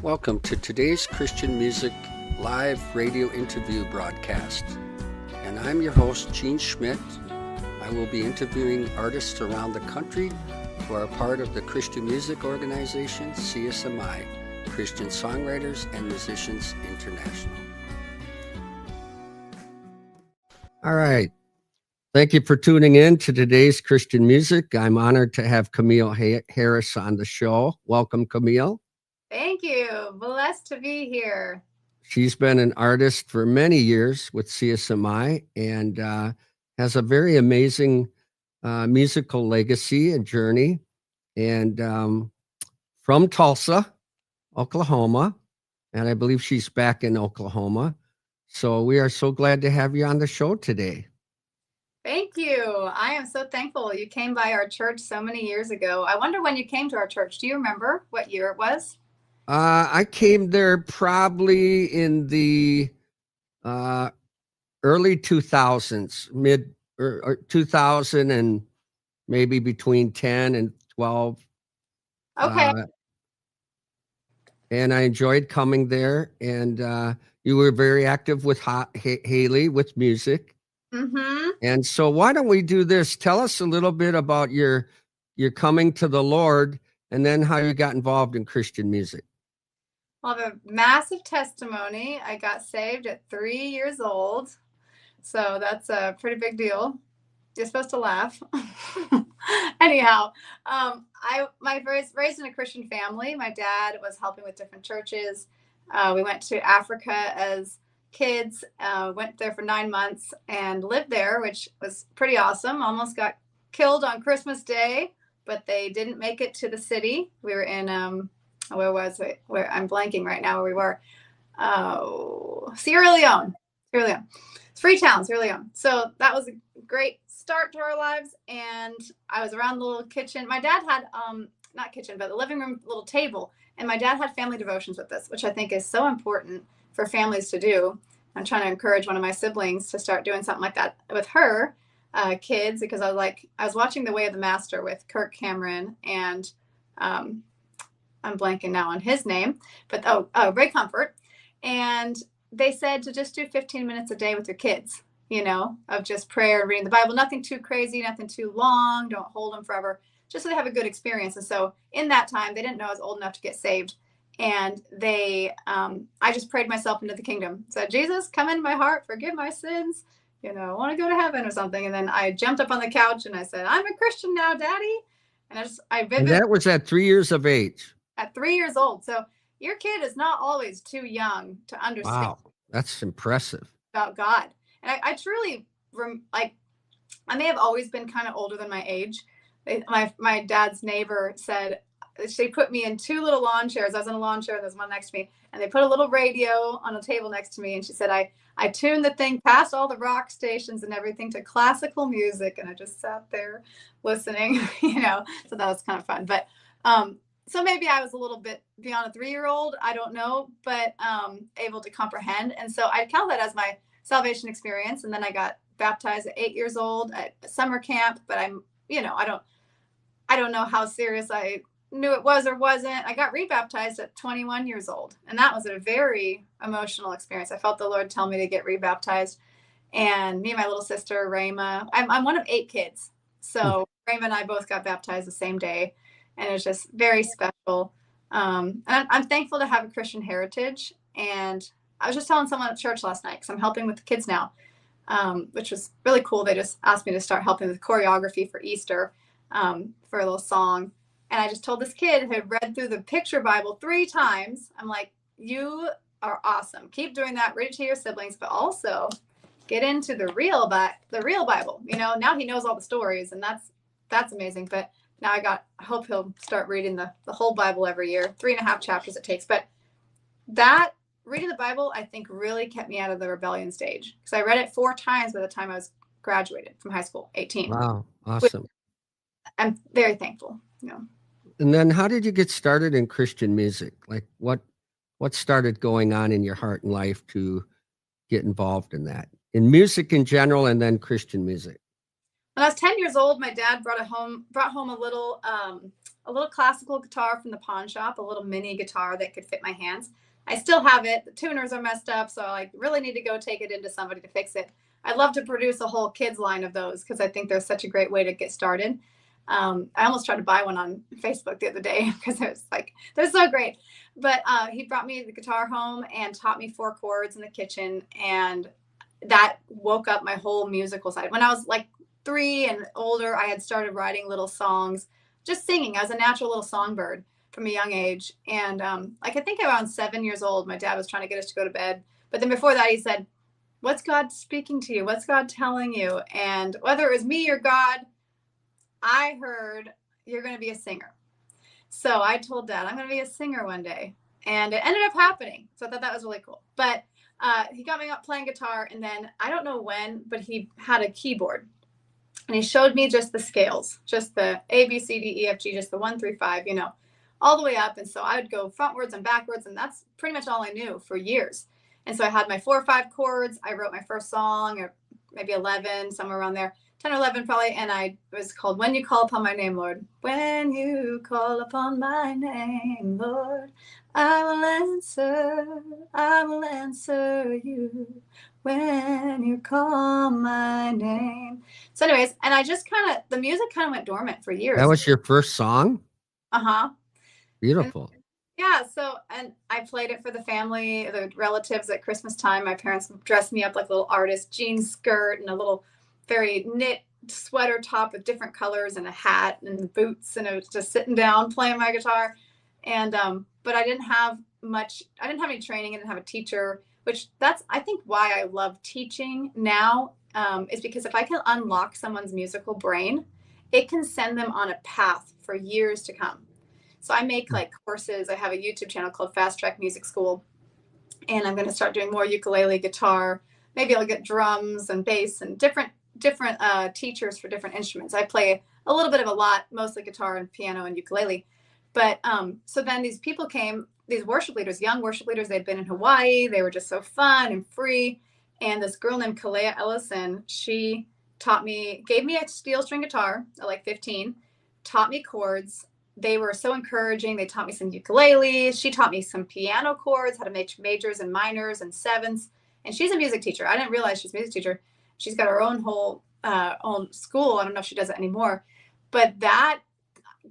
Welcome to today's Christian Music live radio interview broadcast. And I'm your host, Gene Schmidt. I will be interviewing artists around the country who are part of the Christian music organization, CSMI, Christian Songwriters and Musicians International. All right. Thank you for tuning in to today's Christian music. I'm honored to have Camille Harris on the show. Welcome, Camille. Thank you. Blessed to be here. She's been an artist for many years with CSMI and has a very amazing musical legacy and journey. And from Tulsa, Oklahoma, and I believe she's back in Oklahoma. So we are so glad to have you on the show today. Thank you. I am so thankful you came by our church so many years ago. I wonder when you came to our church. Do you remember what year it was? I came there probably in the early 2000s, mid or 2000 and maybe between 10 and 12. Okay. And I enjoyed coming there. And you were very active with Haley with music. Mm-hmm. And so why don't we do this? Tell us a little bit about your coming to the Lord and then how you got involved in Christian music. Well, I have a massive testimony. I got saved at 3 years old. So that's a pretty big deal. You're supposed to laugh. Anyhow, I was raised in a Christian family. My dad was helping with different churches. We went to Africa as kids, went there for 9 months and lived there, which was pretty awesome. Almost got killed on Christmas Day, but they didn't make it to the city. We were in where was it? Where I'm blanking right now where we were. Sierra Leone. It's Freetown, Sierra Leone. So that was a great start to our lives. And I was around the little kitchen. My dad had, not kitchen, but the living room little table. And my dad had family devotions with us, which I think is so important for families to do. I'm trying to encourage one of my siblings to start doing something like that with her kids, because I was watching The Way of the Master with Kirk Cameron and I'm blanking now on his name, but Ray Comfort. And they said to just do 15 minutes a day with your kids, of just prayer and reading the Bible, nothing too crazy, nothing too long. Don't hold them forever, just so they have a good experience. And so in that time, they didn't know I was old enough to get saved. And I just prayed myself into the kingdom. Said, Jesus, come into my heart, forgive my sins. I want to go to heaven or something. And then I jumped up on the couch and I said, I'm a Christian now, Daddy. And and that was at 3 years of age. At 3 years old. So your kid is not always too young to understand. Wow, that's impressive. About God. And I truly, I may have always been kind of older than my age. My dad's neighbor said, she put me in 2 little lawn chairs. I was in a lawn chair and there's one next to me. And they put a little radio on a table next to me. And she said, I tuned the thing past all the rock stations and everything to classical music. And I just sat there listening, so that was kind of fun. But, so maybe I was a little bit beyond a 3-year-old. I don't know, but able to comprehend. And so I count that as my salvation experience. And then I got baptized at 8 years old at summer camp. But I don't know how serious I knew it was or wasn't. I got rebaptized at 21 years old. And that was a very emotional experience. I felt the Lord tell me to get rebaptized. And me and my little sister, Rayma, I'm one of 8 kids. So Rayma and I both got baptized the same day. And it was just very special. And I'm thankful to have a Christian heritage. And I was just telling someone at church last night, because I'm helping with the kids now, which was really cool. They just asked me to start helping with choreography for Easter for a little song. And I just told this kid who had read through the picture Bible 3 times, I'm like, you are awesome. Keep doing that. Read it to your siblings, but also get into the real Bible. Now he knows all the stories, and that's amazing. But now I hope he'll start reading the whole Bible every year, 3.5 chapters it takes. But that reading the Bible, I think, really kept me out of the rebellion stage, because I read it 4 times by the time I was graduated from high school, 18. Wow, awesome. I'm very thankful. And then how did you get started in Christian music? Like what started going on in your heart and life to get involved in that? In music in general and then Christian music? When I was 10 years old, my dad brought home a little a little classical guitar from the pawn shop, a little mini guitar that could fit my hands. I still have it. The tuners are messed up, so I really need to go take it into somebody to fix it. I'd love to produce a whole kids line of those because I think they're such a great way to get started. I almost tried to buy one on Facebook the other day because it was like, they're so great. But he brought me the guitar home and taught me 4 chords in the kitchen. And that woke up my whole musical side. When I was like 3 and older, I had started writing little songs, just singing. I was a natural little songbird from a young age. And like, I think around 7 years old, my dad was trying to get us to go to bed. But then before that, he said, what's God speaking to you? What's God telling you? And whether it was me or God, I heard you're going to be a singer. So I told Dad, I'm going to be a singer one day. And it ended up happening. So I thought that was really cool. But he got me up playing guitar. And then I don't know when, but he had a keyboard. And he showed me just the scales, just the A, B, C, D, E, F, G, just the 1 through 5, you know, all the way up. And so I would go frontwards and backwards. And that's pretty much all I knew for years. And so I had my 4 or 5 chords. I wrote my first song, or maybe 11, somewhere around there, 10 or 11 probably. And it was called When You Call Upon My Name, Lord. When you call upon my name, Lord, I will answer you. When you call my name. So anyways, and I just kind of, the music kind of went dormant for years. That was your first song? Uh-huh. Beautiful. And, yeah. So, and I played it for the family, the relatives at Christmas time. My parents dressed me up like a little artist, jean skirt and a little very knit sweater top with different colors and a hat and boots. And it was just sitting down playing my guitar. And, but I didn't have any training. I didn't have a teacher, which that's, I think, why I love teaching now, is because if I can unlock someone's musical brain, it can send them on a path for years to come. So I make like courses. I have a YouTube channel called Fast Track Music School, and I'm going to start doing more ukulele, guitar. Maybe I'll get drums and bass and different teachers for different instruments. I play a little bit of a lot, mostly guitar and piano and ukulele. But so then these people came, these worship leaders, young worship leaders. They'd been in Hawaii. They were just so fun and free. And this girl named Kalea Ellison, she taught me, gave me a steel string guitar at like 15, taught me chords. They were so encouraging. They taught me some ukulele. She taught me some piano chords, how to make majors and minors and sevenths. And she's a music teacher. I didn't realize she's a music teacher. She's got her own whole own school. I don't know if she does it anymore. But that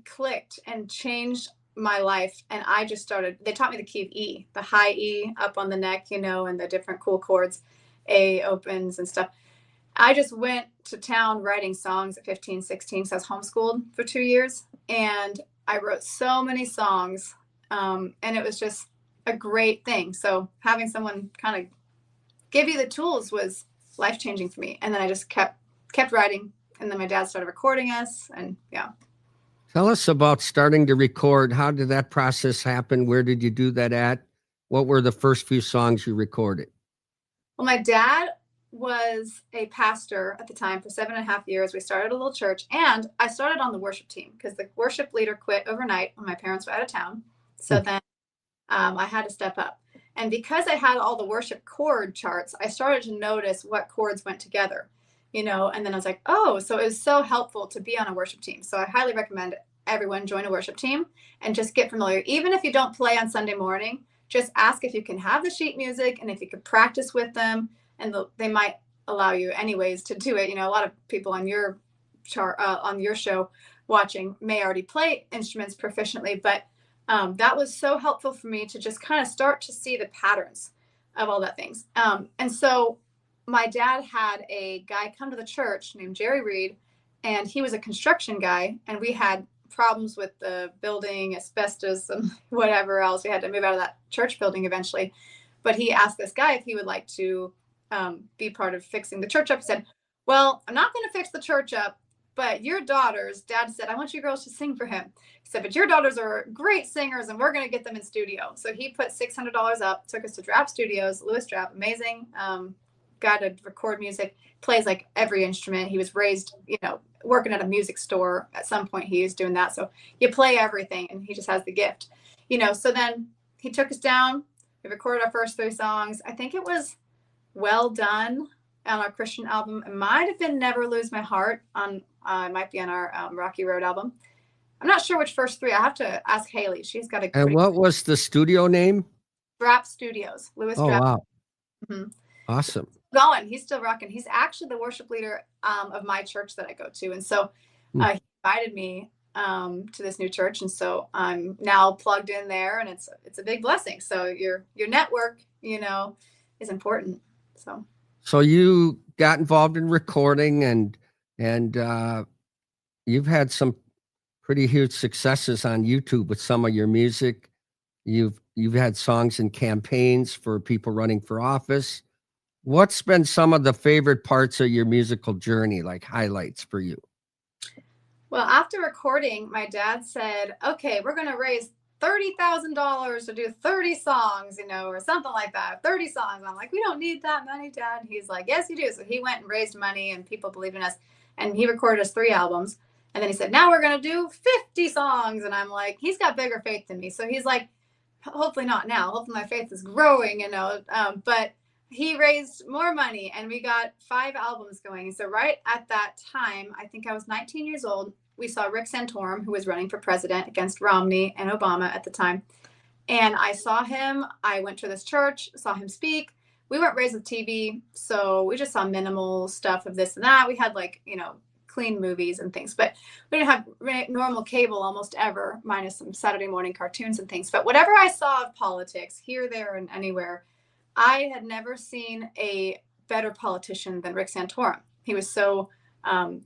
clicked and changed my life. And I just started, they taught me the key of E, the high E up on the neck, you know, and the different cool chords, A opens and stuff. I just went to town writing songs at 15, 16. So I was homeschooled for 2 years. And I wrote so many songs. And it was just a great thing. So having someone kind of give you the tools was life-changing for me. And then I just kept writing. And then my dad started recording us. And yeah. Tell us about starting to record. How did that process happen? Where did you do that at? What were the first few songs you recorded? Well, my dad was a pastor at the time for 7.5 years. We started a little church, and I started on the worship team because the worship leader quit overnight when my parents were out of town. So then I had to step up. And because I had all the worship chord charts, I started to notice what chords went together, you know, and then I was like, oh, so it was so helpful to be on a worship team. So I highly recommend everyone join a worship team and just get familiar. Even if you don't play on Sunday morning, just ask if you can have the sheet music and if you could practice with them, and they might allow you anyways to do it. You know, a lot of people on your chart, on your show watching may already play instruments proficiently, but that was so helpful for me to just kind of start to see the patterns of all that things. And so my dad had a guy come to the church named Jerry Reed, and he was a construction guy, and we had problems with the building, asbestos and whatever else. We had to move out of that church building eventually. But he asked this guy if he would like to be part of fixing the church up. He said, well, I'm not going to fix the church up, but your daughters, Dad said, I want you girls to sing for him. He said, but your daughters are great singers and we're going to get them in studio. So he put $600 up, took us to Drapp Studios, Louis Drapp, amazing guy to record music, plays like every instrument. He was raised, you know, working at a music store. At some point he was doing that. So you play everything, and he just has the gift, you know. So then he took us down. We recorded our first 3 songs. I think it was Well Done on our Christian album. It might have been Never Lose My Heart on, it might be on our Rocky Road album. I'm not sure which first three. I have to ask Haley. She's got a great. And what was the studio name? Drap Studios. Louis Oh, Drap. wow. Mm-hmm. Awesome. Going. He's still rocking. He's actually the worship leader of my church that I go to. And so he invited me to this new church. And so I'm now plugged in there, and it's a big blessing. So your network, is important. So you got involved in recording, and you've had some pretty huge successes on YouTube with some of your music. You've had songs and campaigns for people running for office. What's been some of the favorite parts of your musical journey, like highlights for you? Well, after recording, my dad said, okay, we're going to raise $30,000 to do 30 songs, or something like that. 30 songs. I'm like, we don't need that money, Dad. He's like, yes, you do. So he went and raised money, and people believed in us, and he recorded us 3 albums. And then he said, now we're going to do 50 songs. And I'm like, he's got bigger faith than me. So he's like, hopefully not now. Hopefully my faith is growing, but he raised more money, and we got 5 albums going. So right at that time, I think I was 19 years old, we saw Rick Santorum, who was running for president against Romney and Obama at the time. And I saw him. I went to this church, saw him speak. We weren't raised with TV, so we just saw minimal stuff of this and that. We had clean movies and things, but we didn't have normal cable almost ever, minus some Saturday morning cartoons and things. But whatever I saw of politics here, there, and anywhere, I had never seen a better politician than Rick Santorum. He was so,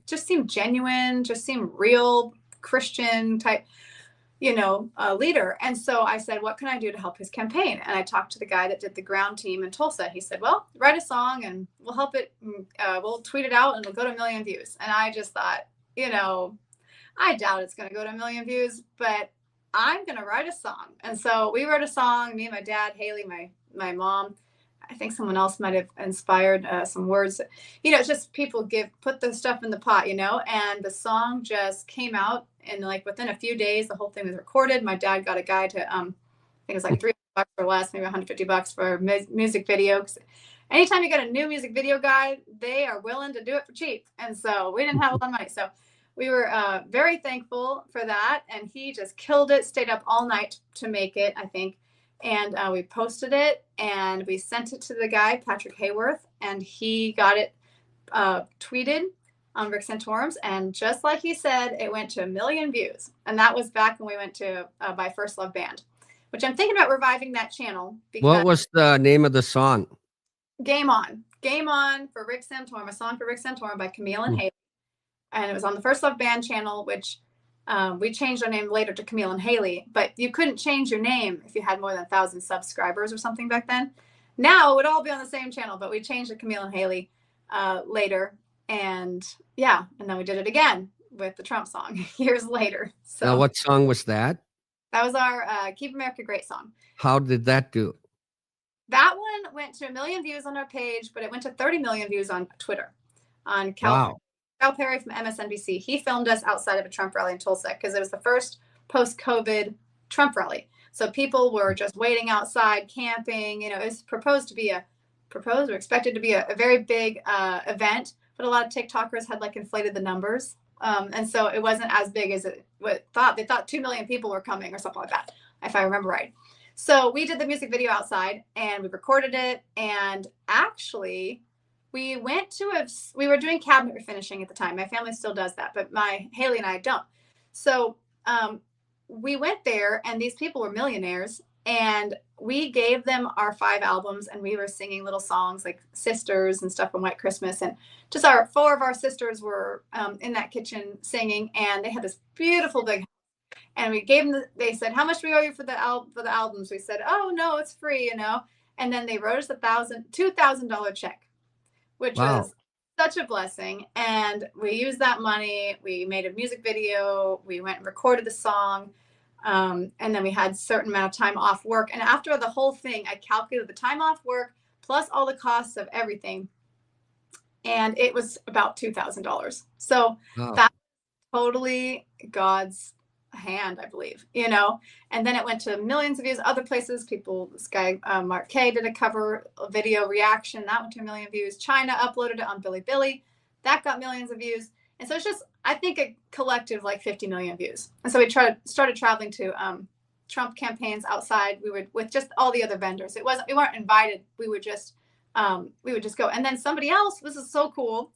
just seemed genuine, just seemed real Christian type, leader. And so I said, what can I do to help his campaign? And I talked to the guy that did the ground team in Tulsa. He said, well, write a song and we'll help it. We'll tweet it out and it'll go to 1 million views. And I just thought, I doubt it's going to go to 1 million views, but I'm going to write a song. And so we wrote a song, me and my dad, Haley, my mom. I think someone else might have inspired some words. It's just people put the stuff in the pot, and the song just came out, and within a few days, the whole thing was recorded. My dad got a guy to, I think it was like $300 or less, maybe $150 for a music video. Anytime you get a new music video guy, they are willing to do it for cheap. And so we didn't have a lot of money. So we were very thankful for that. And he just killed it, stayed up all night to make it, I think. And we posted it, and we sent it to the guy, Patrick Hayworth, and he got it tweeted on Rick Santorum's. And just like he said, it went to 1 million views. And that was back when we went to My First Love Band, which I'm thinking about reviving that channel. What was the name of the song? Game On. Game On for Rick Santorum, a song for Rick Santorum by Camille and Haley. And it was on the First Love Band channel, which we changed our name later to Camille and Haley, but you couldn't change your name if you had more than 1,000 subscribers or something back then. Now it would all be on the same channel, but we changed to Camille and Haley later. And then we did it again with the Trump song years later. So now, what song was that? That was our Keep America Great song. How did that do? That one went to 1 million views on our page, but it went to 30 million views on Twitter. On Cal Perry from MSNBC. He filmed us outside of a Trump rally in Tulsa because it was the first post-COVID Trump rally. So people were just waiting outside, camping. It was expected to be a very big event, but a lot of TikTokers had inflated the numbers. And so it wasn't as big as it thought. They thought 2 million people were coming or something like that, if I remember right. So we did the music video outside, and we recorded it. And actually, we were doing cabinet refinishing at the time. My family still does that, but Haley and I don't. So we went there, and these people were millionaires, and we gave them our 5 albums, and we were singing little songs like Sisters and stuff from White Christmas. And just 4 of our sisters were in that kitchen singing, and they had this beautiful big house. And we gave them, they said, how much do we owe you for the albums? We said, oh, no, it's free, And then they wrote us $2,000 check, which was such a blessing. And we used that money. We made a music video. We went and recorded the song. And then we had a certain amount of time off work. And after the whole thing, I calculated the time off work plus all the costs of everything. And it was about $2,000. So that's totally God's hand, I believe, and then it went to millions of views. Other places, this guy, Mark K, did a cover video reaction. That went to 1 million views. China uploaded it on Billy. That got millions of views. And so it's just, I think, a collective like 50 million views. And so we started traveling to Trump campaigns outside. We would, with just all the other vendors. We weren't invited. We would just go. And then somebody else, this is so cool,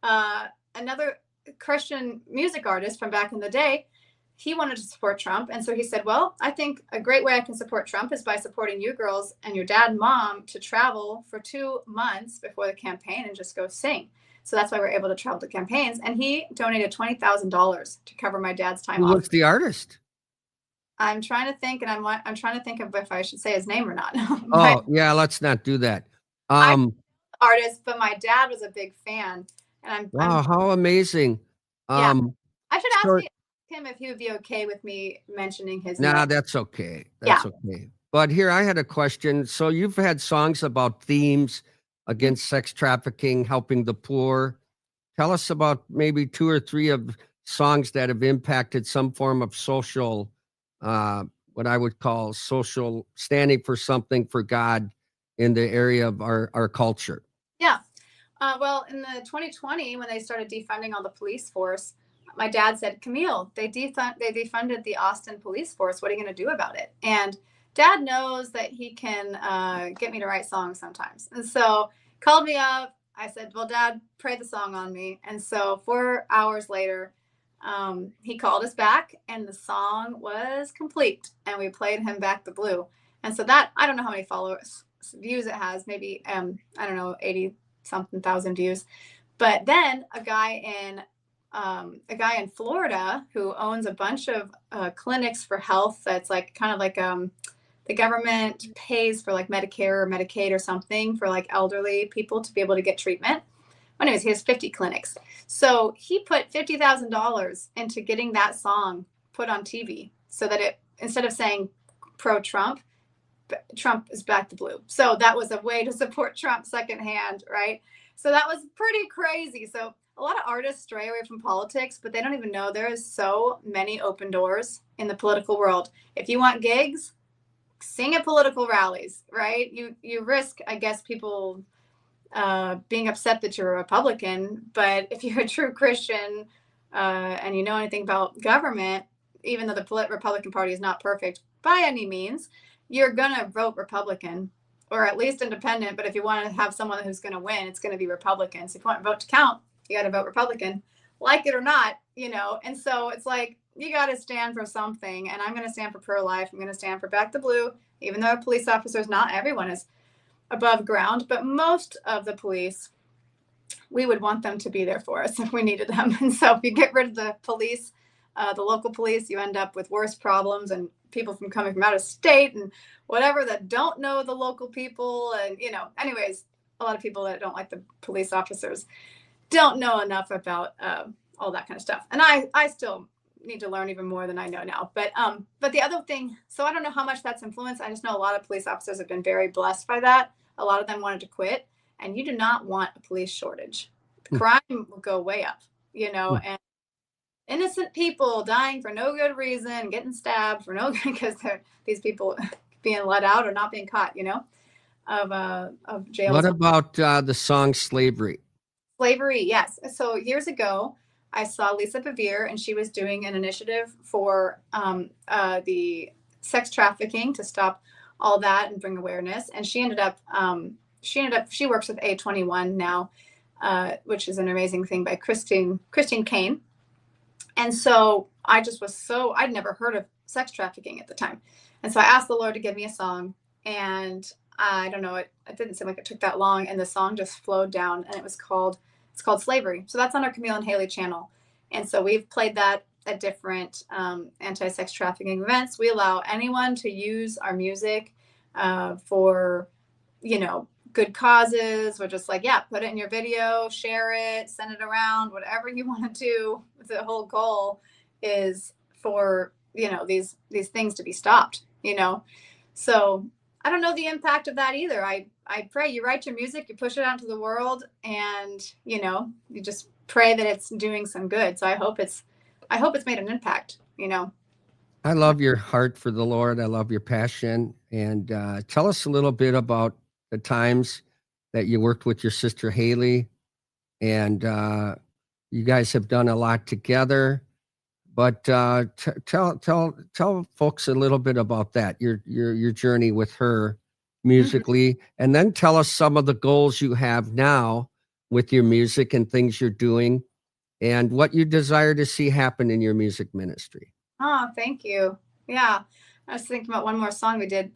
another Christian music artist from back in the day, he wanted to support Trump. And so he said, well, I think a great way I can support Trump is by supporting you girls and your dad and mom to travel for 2 months before the campaign and just go sing. So that's why we're able to travel to campaigns. And he donated $20,000 to cover my dad's time Who off. was the artist? I'm trying to think, and I'm trying to think of if I should say his name or not. Oh, yeah, let's not do that. Artist, but my dad was a big fan. And Wow, how amazing. Yeah. I should ask him if he would be okay with me mentioning his name. Nah, that's okay. That's okay. But here, I had a question. So you've had songs about themes against sex trafficking, helping the poor. Tell us about maybe 2 or 3 of songs that have impacted some form of social, what I would call social, standing for something for God in the area of our culture. Yeah. Well, in the 2020, when they started defunding all the police force, my dad said, Camille, they defunded the Austin police force. What are you going to do about it? And Dad knows that he can get me to write songs sometimes. And so called me up. I said, well, Dad, pray the song on me. And so 4 hours later, he called us back and the song was complete. And we played him Back the Blue. And so that, I don't know how many views it has, maybe, I don't know, 80 something thousand views. But then a guy in Florida who owns a bunch of clinics for health, that's like kind of like the government pays for like Medicare or Medicaid or something for like elderly people to be able to get treatment. Anyways, he has 50 clinics. So he put $50,000 into getting that song put on TV so that it, instead of saying pro-Trump, Trump is Back the Blue. So that was a way to support Trump secondhand, right? So that was pretty crazy. So a lot of artists stray away from politics, but they don't even know there is so many open doors in the political world. If you want gigs, sing at political rallies, right? You risk, I guess, people being upset that you're a Republican, but if you're a true Christian and you know anything about government, even though the Republican Party is not perfect by any means, you're going to vote Republican or at least independent. But if you want to have someone who's going to win, it's going to be Republican. So if you want vote to count, you got to vote Republican, like it or not, you know? And so it's like, you got to stand for something. And I'm going to stand for pro-life. I'm going to stand for Back the Blue, even though police officers, not everyone is above ground, but most of the police, we would want them to be there for us if we needed them. And so if you get rid of the police, the local police, you end up with worse problems and people coming from out of state and whatever that don't know the local people. And, you know, anyways, a lot of people that don't like the police officers don't know enough about all that kind of stuff. And I still need to learn even more than I know now. But the other thing, so I don't know how much that's influenced. I just know a lot of police officers have been very blessed by that. A lot of them wanted to quit, and you do not want a police shortage. Crime will go way up, you know, and innocent people dying for no good reason, getting stabbed for no good, because these people being let out or not being caught, you know, of jails. What about the song Slavery? Slavery, yes. So years ago, I saw Lisa Bevere, and she was doing an initiative for the sex trafficking to stop all that and bring awareness. And she works with A21 now, which is an amazing thing by Christine Kane. And so I just was I'd never heard of sex trafficking at the time. And so I asked the Lord to give me a song, and I don't know, it didn't seem like it took that long. And the song just flowed down, and it's called Slavery. So that's on our Camille and Haley channel. And so we've played that at different anti-sex trafficking events. We allow anyone to use our music for, you know, good causes. We're just like, yeah, put it in your video, share it, send it around, whatever you want to do. The whole goal is for, you know, these things to be stopped, you know? So I don't know the impact of that either. I pray you write your music, you push it out into the world, and, you know, you just pray that it's doing some good. So I hope it's made an impact, you know. I love your heart for the Lord. I love your passion. And tell us a little bit about the times that you worked with your sister Haley, and You guys have done a lot together, but tell folks a little bit about that, your journey with her Mhm. musically, and then tell us some of the goals you have now with your music and things you're doing, and what you desire to see happen in your music ministry. Oh, thank you. Yeah. I was thinking about one more song we did.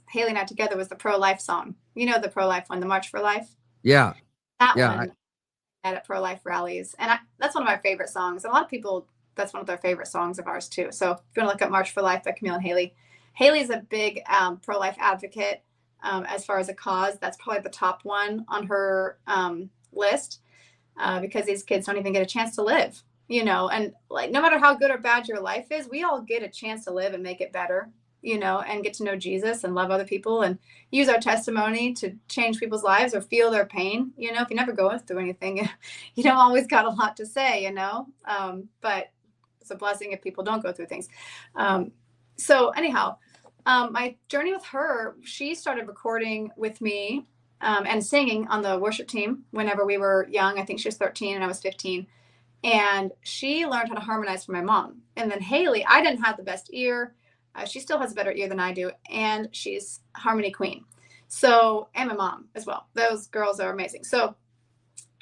Haley and I together was the pro-life song. You know, the pro-life one, the March for Life. Yeah, That yeah, one at pro-life rallies. And that's one of my favorite songs. A lot of people, that's one of their favorite songs of ours too. So if you want to look up March for Life by Camille and Haley, Haley's a big pro-life advocate as far as a cause. That's probably the top one on her list because these kids don't even get a chance to live, you know, and like no matter how good or bad your life is, we all get a chance to live and make it better, you know, and get to know Jesus and love other people and use our testimony to change people's lives or feel their pain. You know, if you never go through anything, you don't always got a lot to say, you know, but it's a blessing if people don't go through things. So anyhow, my journey with her, she started recording with me and singing on the worship team whenever we were young. I think she was 13 and I was 15. And she learned how to harmonize from my mom. And then Haley, I didn't have the best ear. She still has a better ear than I do. And she's harmony queen. So, and my mom as well. Those girls are amazing. So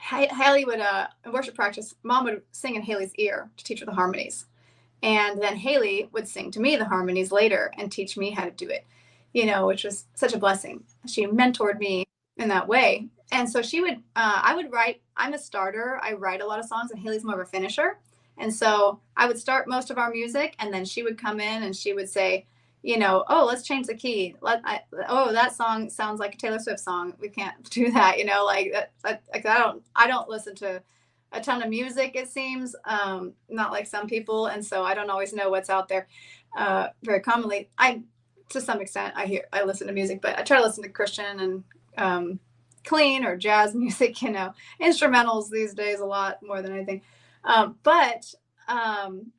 Haley would, in worship practice, mom would sing in Haley's ear to teach her the harmonies. And then Haley would sing to me the harmonies later and teach me how to do it, you know, which was such a blessing. She mentored me in that way. And so she would, I would write, I'm a starter. I write a lot of songs and Haley's more of a finisher. And so I would start most of our music and then she would come in and she would say, you know, oh, let's change the key. Oh, that song sounds like a Taylor Swift song. We can't do that, you know, like that. Like I don't listen to a ton of music, it seems, not like some people, and so I don't always know what's out there. Very commonly, to some extent, I listen to music, but I try to listen to Christian and clean or jazz music, you know, instrumentals these days a lot more than anything. But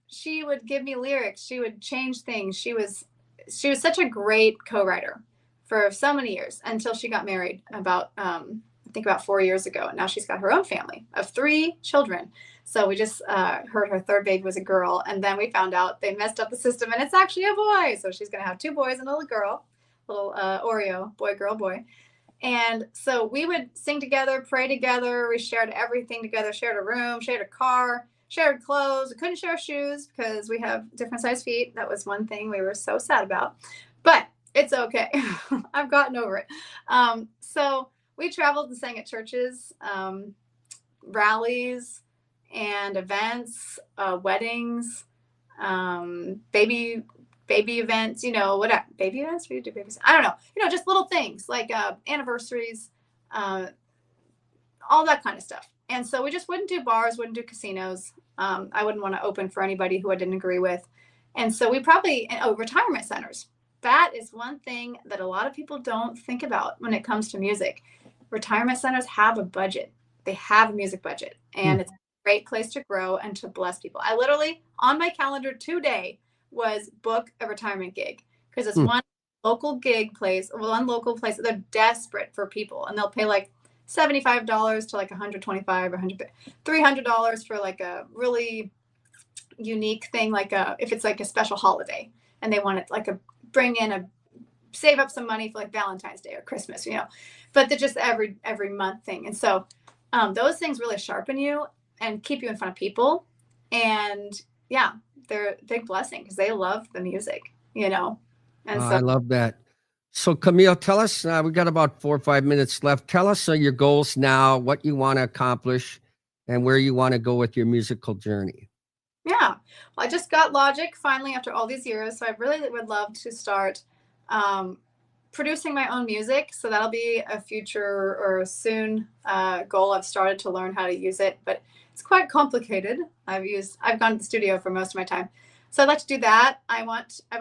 she would give me lyrics. She would change things. She was such a great co-writer for so many years until she got married about I think about 4 years ago. And now she's got her own family of 3 children. So we just heard her third baby was a girl. And then we found out they messed up the system and it's actually a boy. So she's going to have 2 boys and a little girl, little Oreo, boy, girl, boy. And so we would sing together, pray together. We shared everything together, shared a room, shared a car, shared clothes. We couldn't share shoes because we have different size feet. That was one thing we were so sad about. But it's okay. I've gotten over it. So we traveled and sang at churches, rallies, and events, weddings, baby events. You know what? Baby events? We do babies. I don't know. You know, just little things like anniversaries, all that kind of stuff. And so we just wouldn't do bars, wouldn't do casinos. I wouldn't want to open for anybody who I didn't agree with. And so we probably retirement centers. That is one thing that a lot of people don't think about when it comes to music. Retirement centers have a budget. They have a music budget, Hmm. and it's a great place to grow and to bless people. I literally, on my calendar today, was book a retirement gig because it's Hmm. one local they're desperate for people, and they'll pay like $75 to like 125 or $300 for like a really unique thing, like if it's like a special holiday and they want it like save up some money for like Valentine's Day or Christmas, you know, but they're just every month thing. And so those things really sharpen you and keep you in front of people. And yeah, they're a big blessing because they love the music, you know. And so I love that. So, Camille, tell us, we got about 4 or 5 minutes left. Tell us your goals now, what you want to accomplish, and where you want to go with your musical journey. yeah, well, I just got Logic finally after all these years. So I really would love to start producing my own music. So that'll be a future or soon goal. I've started to learn how to use it, but it's quite complicated. I've gone to the studio for most of my time. So I'd like to do that. I've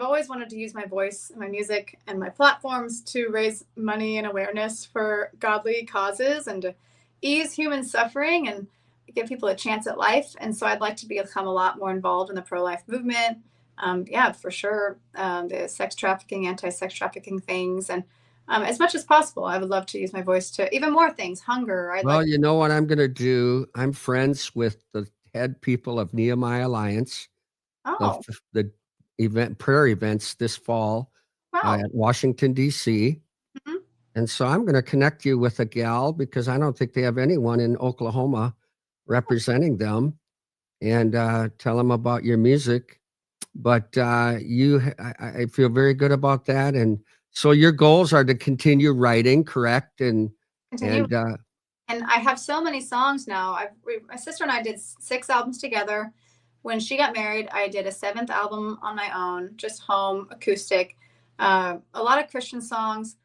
always wanted to use my voice and my music and my platforms to raise money and awareness for godly causes and to ease human suffering and give people a chance at life. And so I'd like to become a lot more involved in the pro-life movement. Yeah, for sure. The sex trafficking, anti-sex trafficking things. And as much as possible. I would love to use my voice to even more things. Hunger. I'd Well, like. you know what I'm going to do? I'm friends with the head people of Nehemiah Alliance, Oh, the event prayer events this fall wow. at Washington, D.C. Mhm. And so I'm going to connect you with a gal because I don't think they have anyone in Oklahoma representing them, and tell them about your music. But I feel very good about that. And so your goals are to continue writing, correct? Continue. And And I have so many songs now. My sister and I did 6 albums together. When she got married, I did a 7th album on my own, just home acoustic, a lot of Christian songs.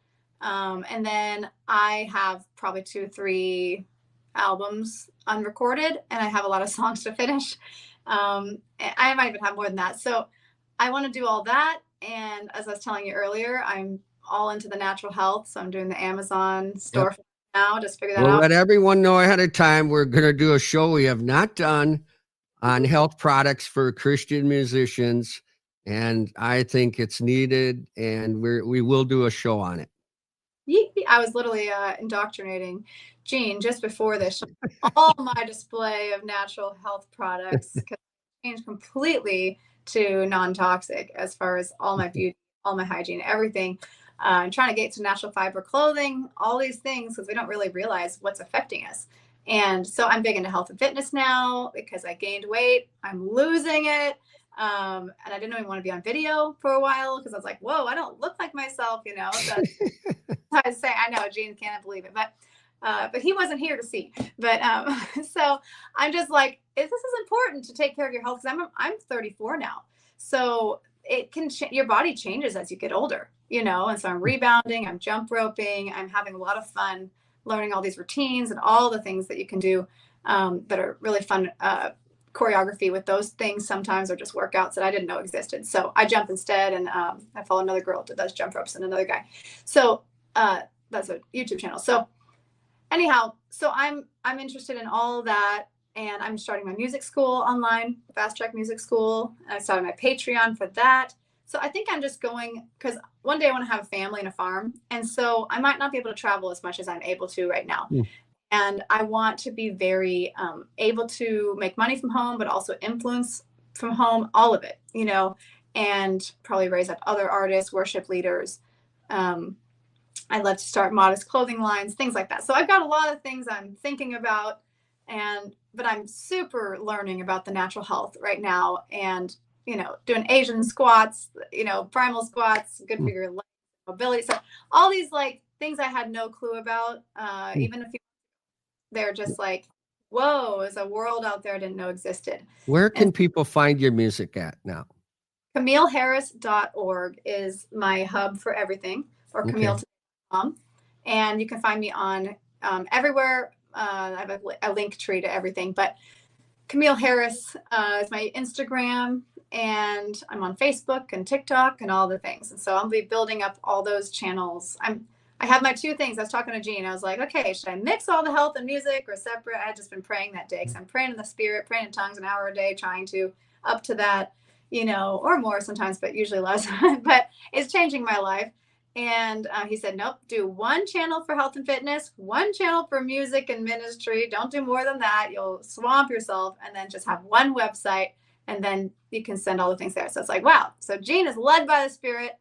And then I have probably 2, 3 albums unrecorded, and I have a lot of songs to finish. I might even have more than that. So I want to do all that. And as I was telling you earlier, I'm all into the natural health. So I'm doing the Amazon yep, store now. Just figure that we'll out. let everyone know ahead of time. We're going to do a show we have not done on health products for Christian musicians. And I think it's needed, and we will do a show on it. I was literally indoctrinating Jean just before this. All my display of natural health products changed completely to non-toxic as far as all my beauty, all my hygiene, everything. I'm trying to get to natural fiber clothing, all these things, because we don't really realize what's affecting us. And so I'm big into health and fitness now because I gained weight. I'm losing it. And I didn't even want to be on video for a while because I was like, whoa, I don't look like myself, you know. So I was saying, I know Gene can't believe it, but he wasn't here to see. But so I'm just like, this is important to take care of your health because I'm 34 now, so it can your body changes as you get older, you know. And so I'm rebounding, I'm jump roping, I'm having a lot of fun learning all these routines and all the things that you can do that are really fun. Choreography with those things sometimes are just workouts that I didn't know existed. So I jump instead, and I follow another girl that does jump ropes and another guy. So that's a YouTube channel. So anyhow, so I'm interested in all that, and I'm starting my music school online, Fast Track Music School. And I started my Patreon for that. So I think I'm just going because one day I want to have a family and a farm, and so I might not be able to travel as much as I'm able to right now. Mm. And I want to be very able to make money from home, but also influence from home, all of it, you know, and probably raise up other artists, worship leaders. I'd love to start modest clothing lines, things like that. So I've got a lot of things I'm thinking about, but I'm super learning about the natural health right now, and you know, doing Asian squats, you know, primal squats, good for your mobility. So all these like things I had no clue about, even if they're just like, whoa, there's a world out there I didn't know existed. Where And can people find your music at now? CamilleHarris.org is my hub for everything, or Okay. Camille.com. And you can find me on everywhere. I have a link tree to everything, but Camille Harris is my Instagram, and I'm on Facebook and TikTok and all the things. And so I'll be building up all those channels. I have my 2 things. I was talking to Jean. I was like, okay, should I mix all the health and music or separate? I had just been praying that day because I'm praying in the spirit, praying in tongues an hour a day, trying to up to that, you know, or more sometimes, but usually less. But it's changing my life. And he said, nope, do 1 channel for health and fitness, 1 channel for music and ministry. Don't do more than that. You'll swamp yourself. And then just have 1 website, and then you can send all the things there. So it's like, wow. So Jean is led by the Spirit.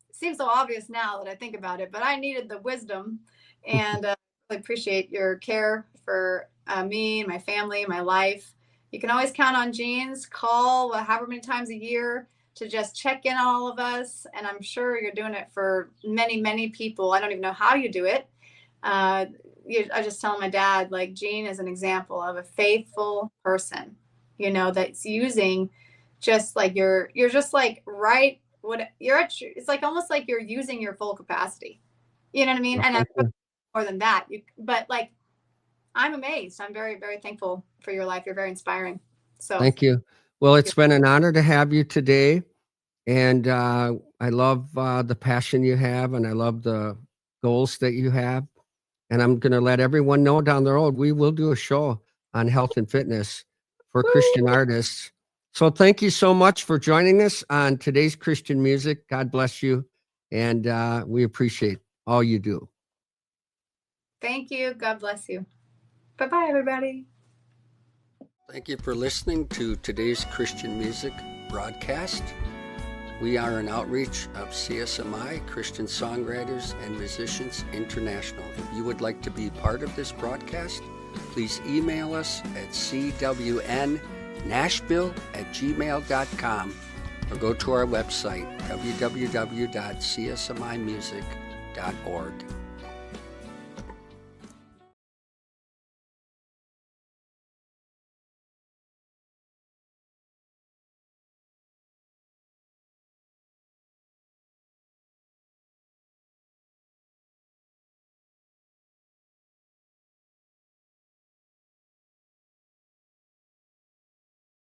It seems so obvious now that I think about it, but I needed the wisdom. And I really appreciate your care for me, my family, my life. You can always count on Jean's call however many times a year to just check in on all of us. And I'm sure you're doing it for many, many people. I don't even know how you do it. I just tell my dad, like, Jean is an example of a faithful person, you know, that's using just like you're just like right what you're at. It's like almost like you're using your full capacity. You know what I mean? And more than that, but like, I'm amazed. I'm very, very thankful for your life. You're very inspiring. So Thank you. Well, it's been an honor to have you today. And I love the passion you have, and I love the goals that you have. And I'm going to let everyone know down the road, we will do a show on health and fitness for Christian artists. So thank you so much for joining us on today's Christian music. God bless you. And we appreciate all you do. Thank you. God bless you. Bye-bye, everybody. Thank you for listening to today's Christian music broadcast. We are an outreach of CSMI, Christian Songwriters and Musicians International. If you would like to be part of this broadcast, please email us at cwnnashville@gmail.com or go to our website, www.csmimusic.org.